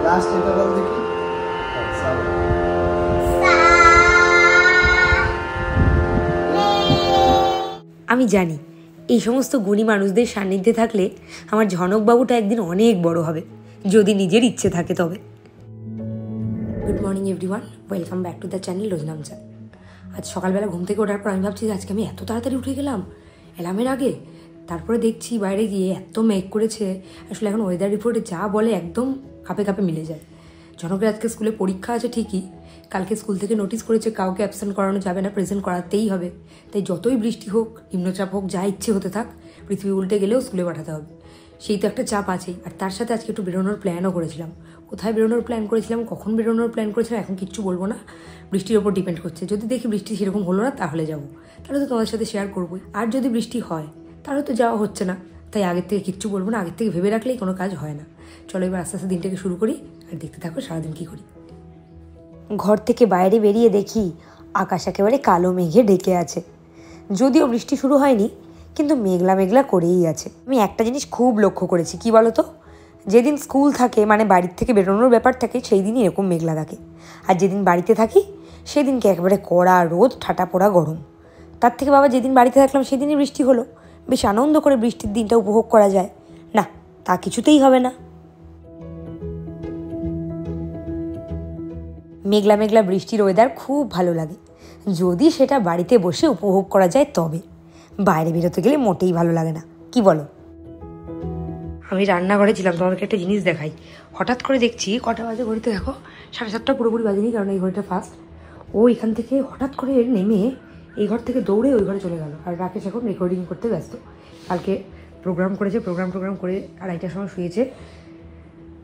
Last এটা বল দেখি। আমি জানি এই সমস্ত গুণী মানুষদের সান্নিধ্যে থাকলে আমার ঝনকবাবুটা একদিন অনেক বড় হবে, যদি নিজের ইচ্ছে থাকে তবে। Good morning everyone, welcome back to the channel Roznamcha. আজ সকালবেলা ঘুম থেকে ওঠার পর আমি ভাবছি যে আজকে আমি এত তাড়াতাড়ি উঠে গেলাম অ্যালার্মের আগে। তারপরে দেখছি বাইরে গিয়ে এত মেঘ করেছে, আসলে এখন ওয়েদার রিপোর্টে যা বলে একদম কাপে কাপে মিলে যায়। জনকের আজকে স্কুলে পরীক্ষা আছে ঠিকই, কালকে স্কুল থেকে নোটিশ করেছে কাউকে অ্যাবসেন্ট করানো যাবে না, প্রেজেন্ট করাতেই হবে। তাই যতই বৃষ্টি হোক, নিম্নচাপ হোক, যা ইচ্ছে হতে থাক, পৃথিবী উল্টে গেলেও স্কুলে পাঠাতে হবে, সেই তো একটা চাপ আছেই। আর তার সাথে আজকে একটু বেরোনোর প্ল্যানও করেছিলাম। কোথায় বেরোনোর প্ল্যান করেছিলাম, কখন বেরোনোর প্ল্যান করেছিলাম এখন কিচ্ছু বলবো না, বৃষ্টির ওপর ডিপেন্ড করছে। যদি দেখি বৃষ্টি সেরকম হলো না তাহলে যাবো, তাহলে তো তোমাদের সাথে শেয়ার করবোই। আর যদি বৃষ্টি হয় তাহলে তো যাওয়া হচ্ছে না, তাই আগের থেকে কিচ্ছু বলবো না, আগের থেকে ভেবে রাখলেই কোনো কাজ হয় না। চলো এবার আস্তে আস্তে দিনটাকে শুরু করি আর দেখতে থাকো সারাদিন কী করি। ঘর থেকে বাইরে বেরিয়ে দেখি আকাশ একেবারে কালো মেঘে ঢেকে আছে। যদিও বৃষ্টি শুরু হয়নি, কিন্তু মেঘলা মেঘলা করেই আছে। আমি একটা জিনিস খুব লক্ষ্য করেছি, কি বলো তো, যেদিন স্কুল থাকে মানে বাড়ির থেকে বেরোনোর ব্যাপার থাকে সেই দিনই এরকম মেঘলা থাকে, আর যেদিন বাড়িতে থাকি সেদিনকে একেবারে কড়া রোদ, ঠাটা পোড়া গরম। তার থেকে বাবা যেদিন বাড়িতে থাকলাম সেদিনই বৃষ্টি হলো, বেশ আনন্দ করে বৃষ্টির দিনটা উপভোগ করা যায় না, তা কিছুতেই হবে না। মেঘলা মেঘলা বৃষ্টির ওয়েদার খুব ভালো লাগে, যদি সেটা বাড়িতে বসে উপভোগ করা যায় তবে। বাইরে বেরোতে গেলে মোটেই ভালো লাগে না, কি বলো? আমি রান্নাঘরে ছিলাম, তোমাদেরকে একটা জিনিস দেখাই। হঠাৎ করে দেখছি কটা বাজে ঘড়িতে, দেখো 7:30 পুরোপুরি বাজেনি, কারণ এই ঘড়িটা ফার্স্ট। ও এখান থেকে হঠাৎ করে নেমে এই ঘর থেকে দৌড়ে ওই ঘরে চলে গেল। আর রাকেশ এখন রেকর্ডিং করতে ব্যস্ত। কালকে প্রোগ্রাম করেছে, প্রোগ্রাম করে 2:30টার সময় শুয়েছে,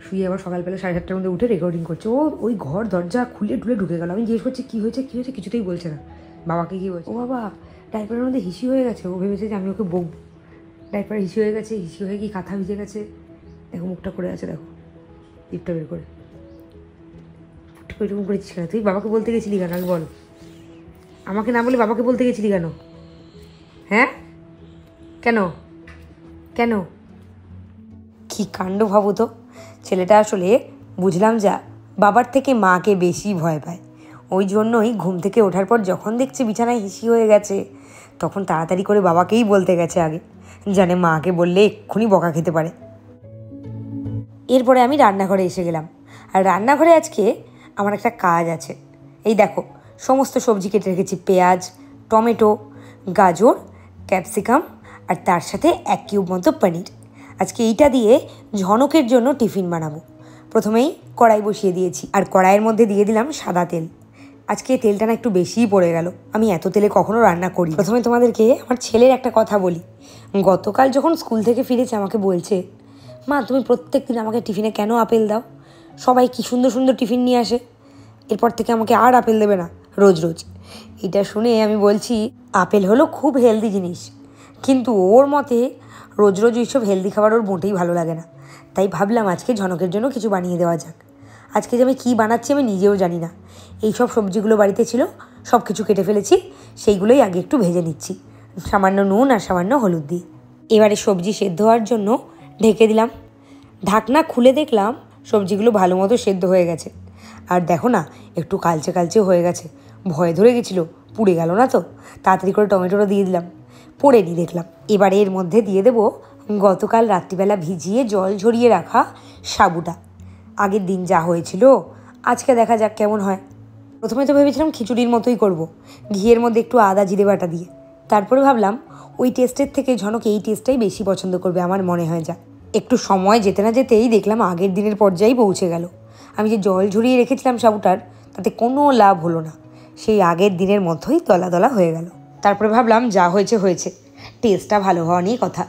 শুয়ে আবার সকালবেলা 7:30টার মধ্যে উঠে রেকর্ডিং করছে। ও ওই ঘর দরজা খুলে ঢুলে ঢুকে গেল। আমি জিজ্ঞেস করছি কী হয়েছে, কিছুতেই বলছে না। বাবাকে কি বলছে, ও বাবা ডাইপারের মধ্যে হিসি হয়ে গেছে। ও ভেবেছে যে আমি ওকে বকব, ডাইপারে হিসি হয়ে গেছে, হিসি হয়ে কি কাঁথা ভিজে গেছে। দেখো মুখটা করে আছে, দেখো জিপটা বের করে এরকম করেছিস কেন? তুই বাবাকে বলতে গেছিলি কেন আগে বল, আমাকে না বলে বাবাকে বলতে গেছিলি কেন? হ্যাঁ কেন কেন কি কাণ্ড ভাবো তো। ছেলেটা আসলে বুঝলাম যা বাবার থেকে মাকে বেশি ভয় পায়। ওই জন্যই ঘুম থেকে ওঠার পর যখন দেখছে বিছানায় হিসি হয়ে গেছে, তখন তাড়াতাড়ি করে বাবাকেই বলতে গেছে আগে, জানে মাকে বললে এক্ষুনি বকা খেতে পারে। এরপরে আমি রান্নাঘরে এসে গেলাম। আর রান্নাঘরে আজকে আমার একটা কাজ আছে। এই দেখো সমস্ত সবজি কেটে রেখেছি, পেঁয়াজ, টমেটো, গাজর, ক্যাপসিকাম, আর তার সাথে 1 কিউব মতো পনির। আজকে এইটা দিয়ে ঝনকের জন্য টিফিন বানাবো। প্রথমেই কড়াই বসিয়ে দিয়েছি, আর কড়াইয়ের মধ্যে দিয়ে দিলাম সাদা তেল। আজকে তেলটা না একটু বেশিই পড়ে গেল, আমি এত তেলে কখনো রান্না করি। প্রথমে তোমাদেরকে আমার ছেলের একটা কথা বলি। গতকাল যখন স্কুল থেকে ফিরেছে আমাকে বলছে, মা তুমি প্রত্যেক দিন আমাকে টিফিনে কেন আপেল দাও? সবাই কি সুন্দর সুন্দর টিফিন নিয়ে আসে, এরপর থেকে আমাকে আর আপেল দেবে না রোজ রোজ। এটা শুনে আমি বলছি, আপেল হলো খুব হেলদি জিনিস, কিন্তু ওর মতে রোজ রোজ এইসব হেলদি খাবার ওর মোটেই ভালো লাগে না। তাই ভাবলাম আজকে ঝনকের জন্য কিছু বানিয়ে দেওয়া যাক। আজকে যে আমি কী বানাচ্ছি আমি নিজেও জানি না। এই সব সবজিগুলো বাড়িতে ছিল, সব কিছু কেটে ফেলেছি, সেইগুলোই আগে একটু ভেজে নিচ্ছি সামান্য নুন আর সামান্য হলুদ দিয়ে। এবারে সবজি সেদ্ধ হওয়ার জন্য ঢেকে দিলাম। ঢাকনা খুলে দেখলাম সবজিগুলো ভালো মতো সেদ্ধ হয়ে গেছে। আর দেখো না একটু কালচে কালচেও হয়ে গেছে, ভয় ধরে গেছিলো পুড়ে গেল না তো। তাড়াতাড়ি করে টমেটোটা দিয়ে দিলাম, পড়েনি দেখলাম। এবারে এর মধ্যে দিয়ে দেবো গতকাল রাত্রিবেলা ভিজিয়ে জল ঝরিয়ে রাখা সাবুটা। আগের দিন যা হয়েছিল আজকে দেখা যাক কেমন হয়। প্রথমে তো ভেবেছিলাম খিচুড়ির মতোই করব, ঘিয়ের মধ্যে একটু আদা জিরে বাটা দিয়ে। তারপরে ভাবলাম ওই টেস্টের থেকে ঝনক এই টেস্টটাই বেশি পছন্দ করবে, আমার মনে হয় যা। একটু সময় যেতে না যেতেই দেখলাম আগের দিনের পর্যায়েই পৌঁছে গেল। আমি যে জল ঝরিয়ে রেখেছিলাম সাবুটার, তাতে কোনো লাভ হলো না, সেই আগের দিনের মতোই দলা দলা হয়ে গেল। তারপরে ভাবলাম যা হয়েছে হয়েছে, টেস্টটা ভালো হওয়া নিয়ে কথা।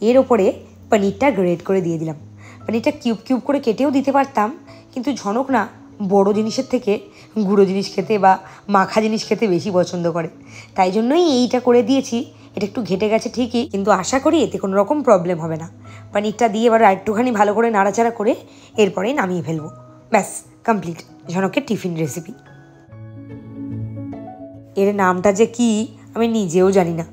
এর ওপরে পনিরটা গ্রেট করে দিয়ে দিলাম। পনিরটা কিউব কিউব করে কেটেও দিতে পারতাম, কিন্তু ঝনক না বড় জিনিসের থেকে গুঁড়ো জিনিস খেতে বা মাখা জিনিস খেতে বেশি পছন্দ করে, তাই জন্যই এইটা করে দিয়েছি। এটা একটু ঘেটে গেছে ঠিকই, কিন্তু আশা করি এতে কোনো রকম প্রবলেম হবে না। পনিরটা দিয়ে এবার একটুখানি ভালো করে নাড়াচাড়া করে এরপরেই নামিয়ে ফেলবো। ব্যাস কমপ্লিট ঝনকের টিফিন রেসিপি। এর নামটা যে কি আমি নিজেও জানি না।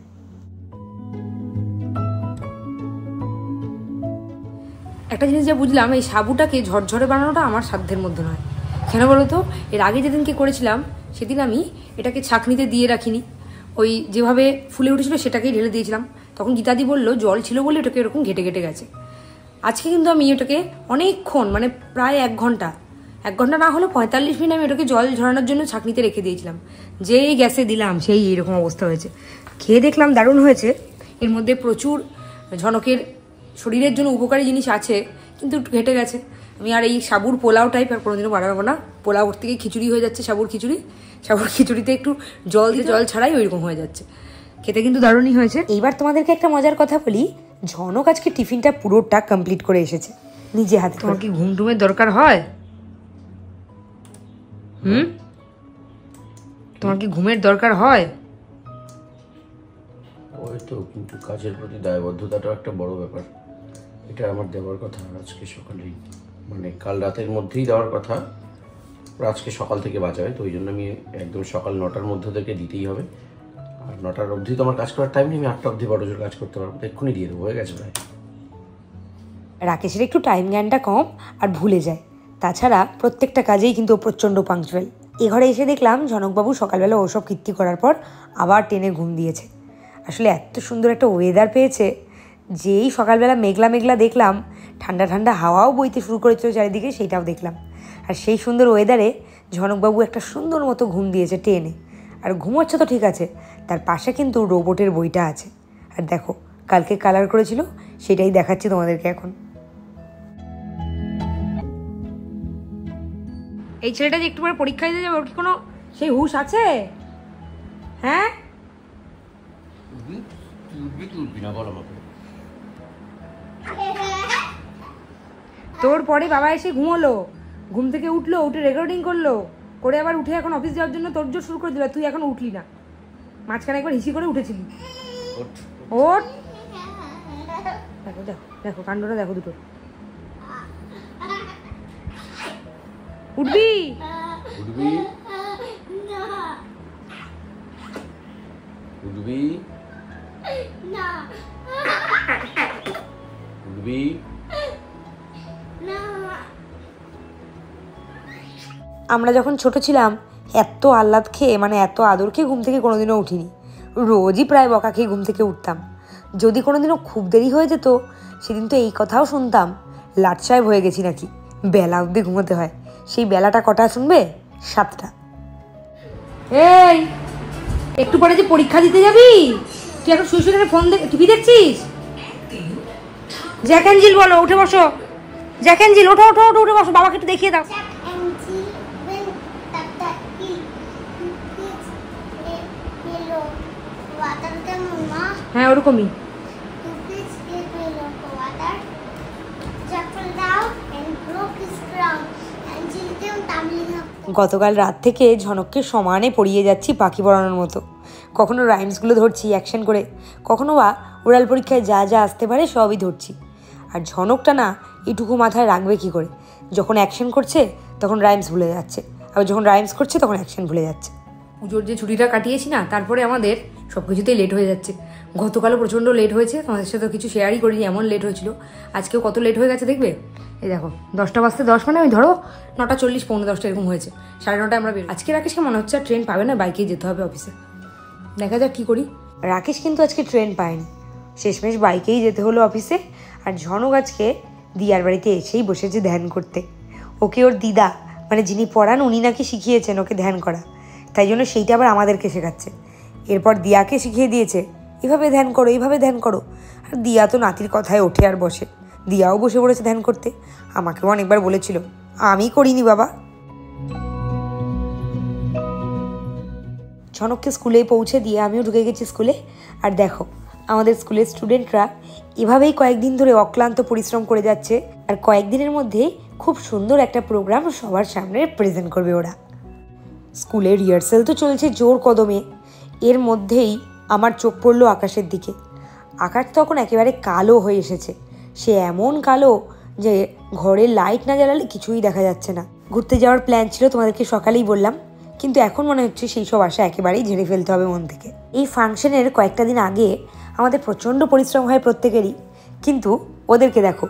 একটা জিনিস যা বুঝলাম, এই সাবুটাকে ঝরঝরে বানানোটা আমার সাধ্যের মধ্যে নয়। কেন বলো তো, এর আগে যেদিনকে করেছিলাম সেদিন আমি এটাকে ছাঁকনিতে দিয়ে রাখিনি, ওই যেভাবে ফুলে উঠেছিল সেটাকেই ঢেলে দিয়েছিলাম। তখন গীতাদি বললো জল ছিল বলে এটাকে এরকম ঘেটে ঘেটে গেছে। আজকে কিন্তু আমি এটাকে অনেকক্ষণ, মানে প্রায় 1 ঘন্টা না হলো 45 মিনিট আমি এটাকে জল ঝরানোর জন্য ছাঁকনিতে রেখে দিয়েছিলাম। যেই গ্যাসে দিলাম সেই এইরকম অবস্থা হয়েছে। খেয়ে দেখলাম দারুণ হয়েছে। এর মধ্যে প্রচুর ঝনকের শরীরের জন্য উপকারী জিনিস আছে, কিন্তু একটু ঘেটে গেছে। আমি আর এই সাবুর পোলাও টাইপ আর কোনোদিনও বানাবো না। পোলাও থেকে খিচুড়ি হয়ে যাচ্ছে, সাবুর খিচুড়িতে একটু জল ছাড়াই ওইরকম হয়ে যাচ্ছে। খেতে কিন্তু দারুণই হয়েছে। এইবার তোমাদেরকে একটা মজার কথা বলি, ঝনক আজকে টিফিনটা পুরোটা কমপ্লিট করে এসেছে নিজে হাতে। তোমার কি ঘুম টুমের দরকার হয়? তোমার কি ঘুমের দরকার হয়? ওই তো, কিন্তু কাজের প্রতি দায়বদ্ধতাটাও একটা বড় ব্যাপার। এটা আমার দেওয়ার কথা আজকে সকালেই, মানে কাল রাতের মধ্যেই দেওয়ার কথা, আজকে সকাল থেকে বাঁচাবে। তো ওই জন্য আমি একদম সকাল 9টার মধ্যে থেকে দিতেই হবে। আর 9টার অবধি তো আমার কাজ করার টাইম নেই, আমি 8টা অবধি বড় জোর কাজ করতে পারবো, এক্ষুনি দিয়ে দেবো, হয়ে গেছে প্রায়। রাকেশের একটু টাইম জ্ঞানটা কম আর ভুলে যায়, তাছাড়া প্রত্যেকটা কাজেই কিন্তু প্রচণ্ড পাংচুয়াল। এ ঘরে এসে দেখলাম ঝনকবাবু সকালবেলা ওসব কীর্তি করার পর আবার টেনে ঘুম দিয়েছে। আসলে এত সুন্দর একটা ওয়েদার পেয়েছে, যেই সকালবেলা মেঘলা মেঘলা দেখলাম, ঠান্ডা ঠান্ডা হাওয়াও বইতে শুরু করেছিল চারিদিকে, সেইটাও দেখলাম। আর সেই সুন্দর ওয়েদারে ঝনকবাবু একটা সুন্দর মতো ঘুম দিয়েছে টেনে। আর ঘুমোচ্ছে তো ঠিক আছে, তার পাশে কিন্তু রোবটের বইটা আছে। আর দেখো কালকে কালার করেছিল, সেটাই দেখাচ্ছি তোমাদেরকে এখন। এই ছেলেটা যে একটু পরে পরীক্ষা দিতে যাবে, ওর কি কোনো সেই হুঁশ আছে? হ্যাঁ, তোর পরে বাবা এসে ঘুমোলো, ঘুম থেকে উঠলো, উঠে রেকর্ডিং করলো, করে আবার উঠে এখন অফিস যাওয়ার জন্য তোর জোর শুরু করে দিল। তুই এখন উঠলি না, মাঝখানে একবার হিসি করে উঠেছিলি। ওঠ, দেখো দেখো দেখো কাণ্ডটা দেখো দুটো। উঠবি? উঠবি উঠবি উঠবি। আমরা যখন ছোট ছিলাম এত আহ্লাদ খেয়ে, মানে এত আদর খেয়ে ঘুম থেকে কোনোদিনও উঠিনি। রোজই প্রায় বকা খেয়ে ঘুম থেকে উঠতাম। যদি কোনোদিনও খুব দেরি হয়ে যেত, সেদিন তো এই কথাও শুনতাম, লাট সাহেব হয়ে গেছি নাকি, বেলা অবধি ঘুমোতে হয়। সেই বেলাটা কটা শুনবে? 7টা। এই একটু পরে যে পরীক্ষা দিতে যাবি, তুই এখন শুয়ে শুয়ে ফোন টিভি দেখছিস? জ্যাক অ্যাঞ্জিল বলো, উঠে বসো। জ্যাক অ্যাঞ্জিল, ওঠো ওঠো ওঠো, উঠে বসো, বাবাকে একটু দেখিয়ে দাও। হ্যাঁ ওরকমই। গতকাল রাত থেকে ঝনককে সমানে পড়িয়ে যাচ্ছি পাখি পড়ানোর মতো। কখনো রাইমসগুলো ধরছি অ্যাকশন করে, কখনো বা ওরাল পরীক্ষায় যা যা আসতে পারে সবই ধরছি। আর ঝনকটা না এটুকু মাথায় রাখবে কি করে, যখন অ্যাকশন করছে তখন রাইমস ভুলে যাচ্ছে, আবার যখন রাইমস করছে তখন অ্যাকশন ভুলে যাচ্ছে। পুজোর যে ছুটিটা কাটিয়েছি না, তারপরে আমাদের সব কিছুতেই লেট হয়ে যাচ্ছে। গতকালও প্রচণ্ড লেট হয়েছে, তোমাদের সাথে কিছু শেয়ারই করিনি, এমন লেট হয়েছিল। আজকেও কত লেট হয়ে গেছে দেখবে। এই দেখো 10টা বাজতে 10, মানে ওই ধরো 9:40, 9:45 এরকম হয়েছে। 9:30 আমরা বের। আজকে রাকেশকে মনে হচ্ছে আর ট্রেন পাবে না, বাইকেই যেতে হবে অফিসে। দেখা যাক কী করি। রাকেশ কিন্তু আজকে ট্রেন পায়নি, শেষমেশ বাইকেই যেতে হলো অফিসে। আর ঝনক আজকে দিয়ার বাড়িতে এসেই বসেছে ধ্যান করতে। ওকে ওর দিদা, মানে যিনি পড়ান উনি নাকি শিখিয়েছেন ওকে ধ্যান করা, তাই জন্য সেইটা আবার আমাদেরকে শেখাচ্ছে। এরপর দিয়াকে শিখিয়ে দিয়েছে এভাবে ধ্যান করো, এইভাবে ধ্যান করো। আর দিয়া তো নাতির কথায় ওঠে আর বসে, দিয়াও বসে পড়েছে ধ্যান করতে। আমাকেও অনেকবার বলেছিল, আমি করিনি বাবা। ঝনককে স্কুলে পৌঁছে দিয়ে আমিও ঢুকে গেছি স্কুলে। আর দেখো আমাদের স্কুলের স্টুডেন্টরা এভাবেই কয়েকদিন ধরে অক্লান্ত পরিশ্রম করে যাচ্ছে। আর কয়েকদিনের মধ্যে খুব সুন্দর একটা প্রোগ্রাম সবার সামনে প্রেজেন্ট করবে ওরা। স্কুলে রিহার্সাল তো চলছে জোর কদমে। এর মধ্যেই আমার চোখ পড়লো আকাশের দিকে। আকাশ তখন একেবারে কালো হয়ে এসেছে, সে এমন কালো যে ঘরের লাইট না জ্বালালে কিছুই দেখা যাচ্ছে না। ঘুরতে যাওয়ার প্ল্যান ছিল, তোমাদেরকে সকালেই বললাম, কিন্তু এখন মনে হচ্ছে সেই সব আশা একেবারেই ঝেড়ে ফেলতে হবে মন থেকে। এই ফাংশনের কয়েকটা দিন আগে আমাদের প্রচণ্ড পরিশ্রম হয় প্রত্যেকেরই, কিন্তু ওদেরকে দেখো,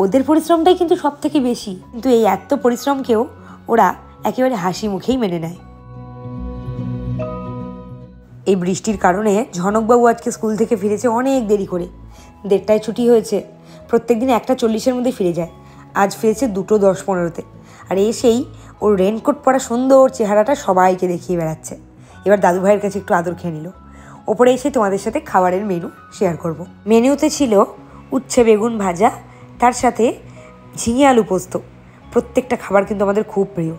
ওদের পরিশ্রমটাই কিন্তু সব থেকে বেশি, কিন্তু এই এত পরিশ্রমকেও ওরা একেবারে হাসি মুখেই মেনে নেয়। এই বৃষ্টির কারণে ঝনকবাবু আজকে স্কুল থেকে ফিরেছে অনেক দেরি করে। 1:30টায় ছুটি হয়েছে, প্রত্যেকদিন 1:40-এর মধ্যে ফিরে যায়। আজ ফিরেছে 2:10-15-তে, আর এসেই ওর রেনকোট পরা সুন্দর চেহারাটা সবাইকে দেখিয়ে বেড়াচ্ছে। এবার দাদু ভাইয়ের কাছে একটু আদর খেয়ে নিল। ওপরে এসে তোমাদের সাথে খাবারের মেনু শেয়ার করব। মেনুতে ছিল উচ্ছে বেগুন ভাজা, তার সাথে ঝিঙে আলু পোস্ত। প্রত্যেকটা খাবার কিন্তু আমাদের খুব প্রিয়।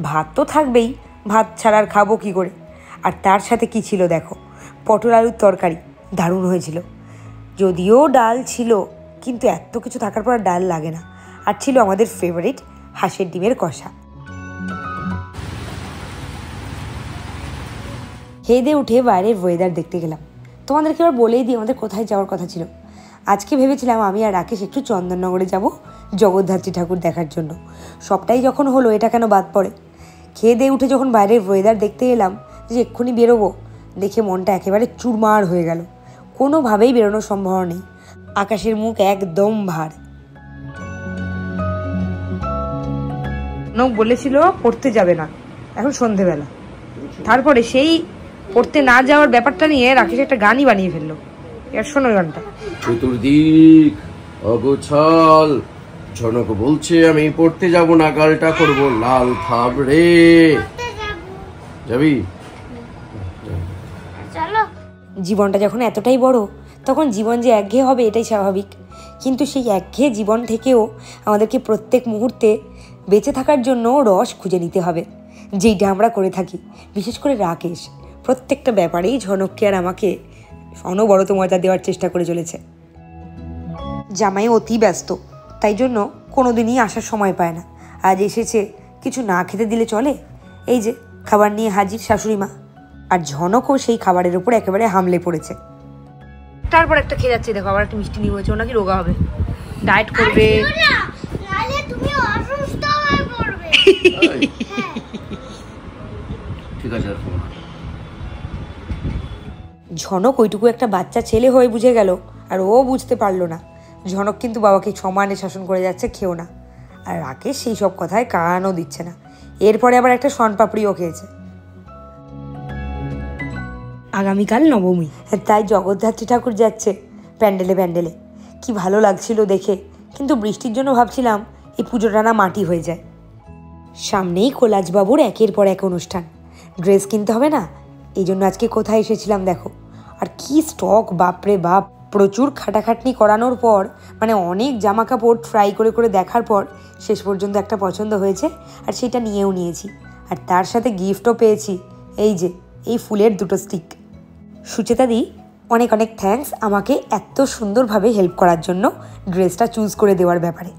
ভাত তো থাকবেই, ভাত ছাড়া আর খাবো কী করে। আর তার সাথে কি ছিল দেখো, পটল আলুর তরকারি, দারুণ হয়েছিল। যদিও ডাল ছিল, কিন্তু এত কিছু থাকার পর ডাল লাগে না। আর ছিল আমাদের ফেভারিট হাঁসের ডিমের কষা। খেয়ে দিয়ে উঠে বাইরের ওয়েদার দেখতে গেলাম। তোমাদেরকে এবার বলেই দিই আমাদের কোথায় যাওয়ার কথা ছিল। আজকে ভেবেছিলাম আমি আর রাকেশ একটু চন্দননগরে যাব জগদ্ধাত্রী ঠাকুর দেখার জন্য। সবটাই যখন হলো, এটা কেন বাদ পড়ে। খেয়ে দিয়ে উঠে যখন বাইরের ওয়েদার দেখতে এলাম যে এক্ষুনি বেরোবো, দেখে মনটা একেবারে চুরমার হয়ে গেল। কোনোভাবেই বেরোনোর সম্ভাবনা নেই, আকাশের মুখ একদম ভার। বলেছিল পড়তে যাবে না, এখন সন্ধেবেলা। তারপরে সেই পড়তে না যাওয়ার ব্যাপারটা নিয়ে রাকেশ একটা গানই বানিয়ে ফেললো। এর শোনো গানটা। চতুর্দিক অগোছাল, ঝনক বলছে আমি পড়তে যাব না, গালটা করব লাল থাবড়ে। যাবি? জীবনটা যখন এতটাই বড়, তখন জীবন যে একঘেয়ে হবে এটাই স্বাভাবিক। কিন্তু সেই একঘেয়ে জীবন থেকেও আমাদেরকে প্রত্যেক মুহূর্তে বেঁচে থাকার জন্য রস খুঁজে নিতে হবে, যেইটা আমরা করে থাকি। বিশেষ করে রাকেশ প্রত্যেকটা ব্যাপারেই ঝনককে আর আমাকে অনবরত মজা দেওয়ার চেষ্টা করে চলেছে। জামাই অতি ব্যস্ত, তাই জন্য কোনো দিনই আসার সময় পায় না। আজ এসেছে, কিছু না খেতে দিলে চলে। এই যে খাবার নিয়ে হাজির শাশুড়ি মা, আর ঝনকও সেই খাবারের উপর একেবারে হামলে পড়েছে। তারপর একটা খেয়ে যাচ্ছে, দেখো আবার একটা মিষ্টি নিয়ে হয়েছে, ও নাকি রোগা হবে, ডায়েট করবে। ঠিক আছে। ঝনক ওইটুকু একটা বাচ্চা ছেলে হয়ে বুঝে গেল, আর ও বুঝতে পারলো না। ঝনক কিন্তু বাবাকে সমানে শাসন করে যাচ্ছে, খেও না। আর রাকেশ সেই সব কথায় কানও দিচ্ছে না। এরপরে আবার একটা শনপাপড়িও খেয়েছে। আগামীকাল নবমী, তাই জগদ্ধাত্রী ঠাকুর যাচ্ছে প্যান্ডেলে প্যান্ডেলে। কি ভালো লাগছিল দেখে, কিন্তু বৃষ্টির জন্য ভাবছিলাম এই পুজোটা না মাটি হয়ে যায়। সামনেই কোলাজবাবুর একের পর এক অনুষ্ঠান, ড্রেস কিনতে হবে না? এই জন্য আজকে কোথায় এসেছিলাম দেখো। আর কি স্টক, বাপরে বাপ! প্রচুর খাটাখাটনি করানোর পর, মানে অনেক জামা কাপড় ট্রাই করে করে দেখার পর শেষ পর্যন্ত একটা পছন্দ হয়েছে, আর সেটা নিয়েও নিয়েছি। আর তার সাথে গিফটও পেয়েছি, এই যে এই ফুলের 2টো স্টিক। সুচেতাদি অনেক অনেক থ্যাঙ্কস আমাকে এত সুন্দরভাবে হেল্প করার জন্য ড্রেসটা চুজ করে দেওয়ার ব্যাপারে।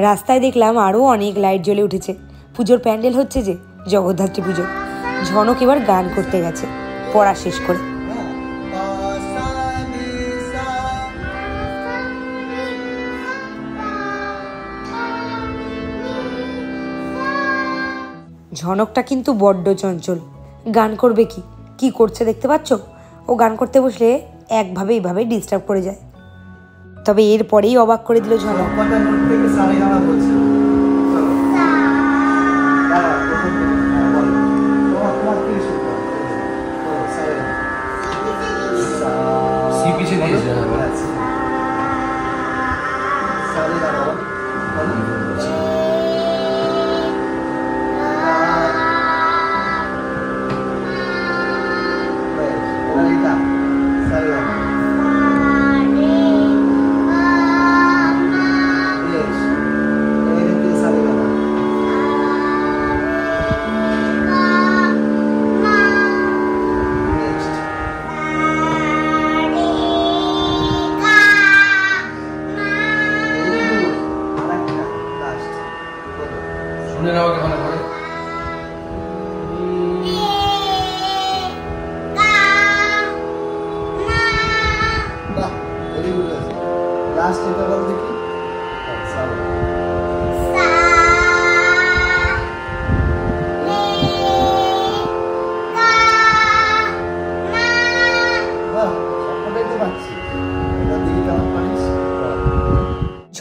রাস্তায় দেখলাম আরও অনেক লাইট জ্বলে উঠেছে। পুজোর প্যান্ডেল হচ্ছে যে জগদ্ধাত্রী পুজো। ঝনক এবার গান করতে গেছে পড়া শেষ করে। ঝনকটা কিন্তু বড্ড চঞ্চল, গান করবে কি করছে দেখতে পাচ্ছ? ও গান করতে বসলে এইভাবে ডিস্টার্ব করে যায়। তবে এরপরেই অবাক করে দিল ঝনক।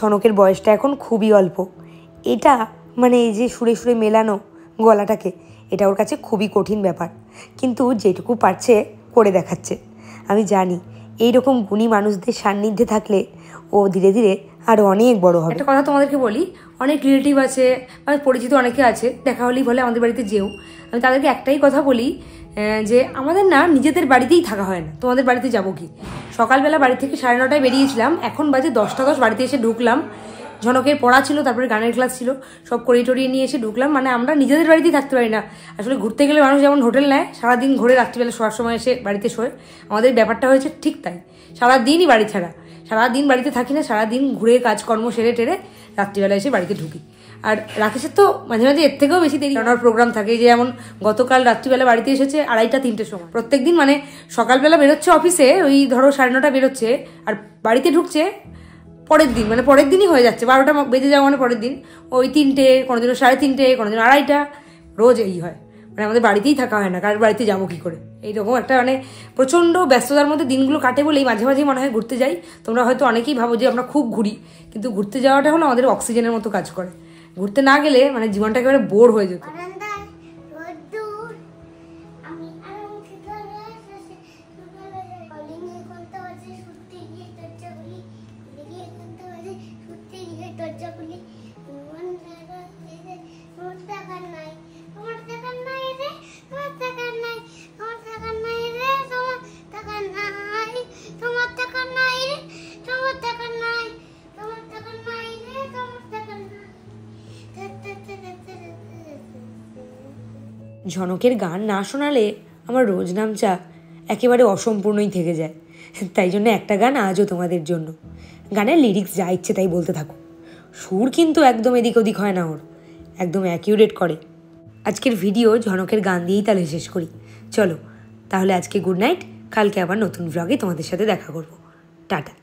ঝনকের বয়সটা এখন খুবই অল্প। এটা মানে এই যে সুরে সুরে মেলানো গলাটাকে, এটা ওর কাছে খুবই কঠিন ব্যাপার, কিন্তু যেটুকু পারছে করে দেখাচ্ছে। আমি জানি এইরকম গুণী মানুষদের সান্নিধ্যে থাকলে ও ধীরে ধীরে আরও অনেক বড় হবে। একটা কথা তোমাদেরকে বলি, অনেক রিলেটিভ আছে বা পরিচিত অনেকে আছে, দেখা হলেই বলে আমাদের বাড়িতে যেও। আমি তাদেরকে একটাই কথা বলি যে আমাদের না নিজেদের বাড়িতেই থাকা হয় না, তোমাদের বাড়িতে যাবো কি। সকালবেলা বাড়ি থেকে 9:30টায় বেরিয়েছিলাম, এখন বাজে 10টা 10, বাড়িতে এসে ঢুকলাম। ঝনকের পড়া ছিল, তারপরে গানের ক্লাস ছিল, সব করিয়ে টরিয়ে নিয়ে এসে ঢুকলাম। মানে আমরা নিজেদের বাড়িতেই থাকতে পারি না। আসলে ঘুরতে গেলে মানুষ যেমন হোটেল নেয়, সারাদিন ঘুরে রাত্রিবেলা শোয়ার সময় এসে বাড়িতে শোয়, আমাদের ব্যাপারটা হয়েছে ঠিক তাই। সারাদিনই বাড়ি ছাড়া, সারাদিন বাড়িতে থাকি না, সারাদিন ঘুরে কাজকর্ম সেরে টেরে রাত্রিবেলা এসে বাড়িতে ঢুকি। আর রাকেশের তো মাঝে মাঝে এর থেকেও বেশি দেরি রান্নার প্রোগ্রাম থাকে। যে যেমন গতকাল রাত্রিবেলা বাড়িতে এসেছে 2:30-3টের সময়। প্রত্যেকদিন মানে সকালবেলা বেরোচ্ছে অফিসে, ওই ধরো 9:30 বেরোচ্ছে, আর বাড়িতে ঢুকছে পরের দিন, মানে পরের দিনই হয়ে যাচ্ছে 12টা বেজে যাওয়া, মানে পরের দিন ওই 3টে, কোনোদিনও 3:30, কোনোদিন 2:30, রোজ এই হয়। মানে আমাদের বাড়িতেই থাকা হয় না, কার বাড়িতে যাবো কি করে। এইরকম একটা মানে প্রচণ্ড ব্যস্ততার মধ্যে দিনগুলো কাটে বলেই মাঝে মাঝেই মনে হয় ঘুরতে যাই। তোমরা হয়তো অনেকেই ভাবো যে আমরা খুব ঘুরি, কিন্তু ঘুরতে যাওয়াটা হলো আমাদের অক্সিজেনের মতো কাজ করে। ঘুরতে না গেলে মানে জীবনটা একেবারে বোর হয়ে যেত। ঝনকের গান না শোনালে আমার রোজ নামচা একেবারে অসম্পূর্ণই থেকে যায়। তাই জন্য একটা গান আজও তোমাদের জন্য। গানের লিরিক্স যা ইচ্ছে তাই বলতে থাকো, সুর কিন্তু একদম এদিক ওদিক হয় না ওর, একদম অ্যাকিউরেট করে। আজকের ভিডিও ঝনকের গান দিয়েই তাহলে শেষ করি। চলো তাহলে আজকে গুড নাইট, কালকে আবার নতুন ব্লগে তোমাদের সাথে দেখা করবো। টাটা।